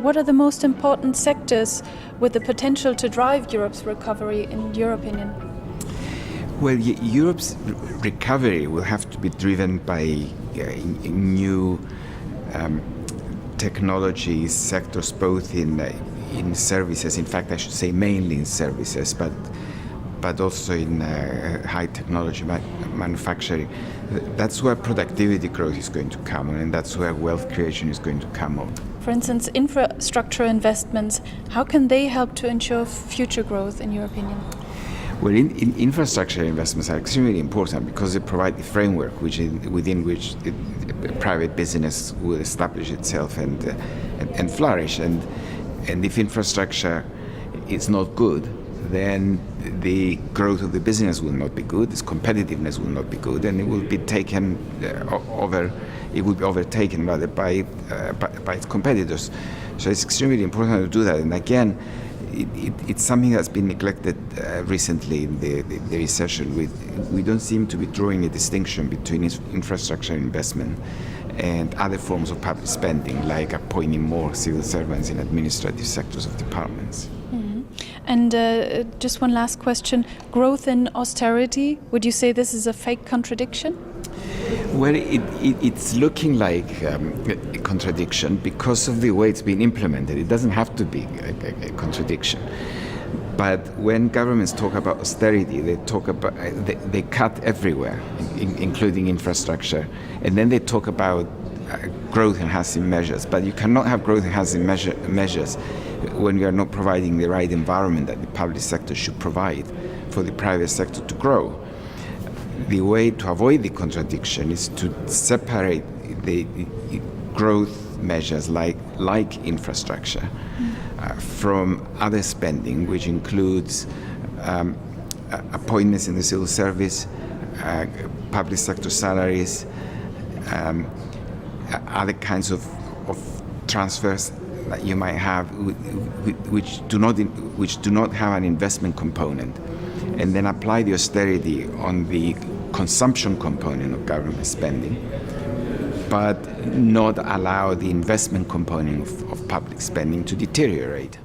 what are the most important sectors with the potential to drive Europe's recovery, in your opinion? Well, Europe's recovery will have to be driven by new technology sectors, both in services. In fact, I should say mainly in services, but also in high technology manufacturing. That's where productivity growth is going to come, and that's where wealth creation is going to come on. For instance, infrastructure investments, how can they help to ensure future growth, in your opinion? Well, infrastructure investments are extremely important because they provide the framework within which private business will establish itself and flourish. And if infrastructure is not good, then the growth of the business will not be good, its competitiveness will not be good, and it will be taken over. It will be overtaken rather by its competitors. So it's extremely important to do that. And again, it's something that's been neglected recently in the recession. We don't seem to be drawing a distinction between infrastructure investment and other forms of public spending, like appointing more civil servants in administrative sectors of departments. Mm-hmm. And just one last question. Growth and austerity, would you say this is a fake contradiction? Well, it's looking like a contradiction because of the way it's been implemented. It doesn't have to be a contradiction. But when governments talk about austerity, they cut everywhere, including infrastructure, and then they talk about growth-enhancing measures. But you cannot have growth-enhancing measures when you are not providing the right environment that the public sector should provide for the private sector to grow. The way to avoid the contradiction is to separate the growth measures like infrastructure from other spending, which includes appointments in the civil service, public sector salaries, other kinds of transfers that you might have which do not have an investment component, and then apply the austerity on the consumption component of government spending, but not allow the investment component of public spending to deteriorate.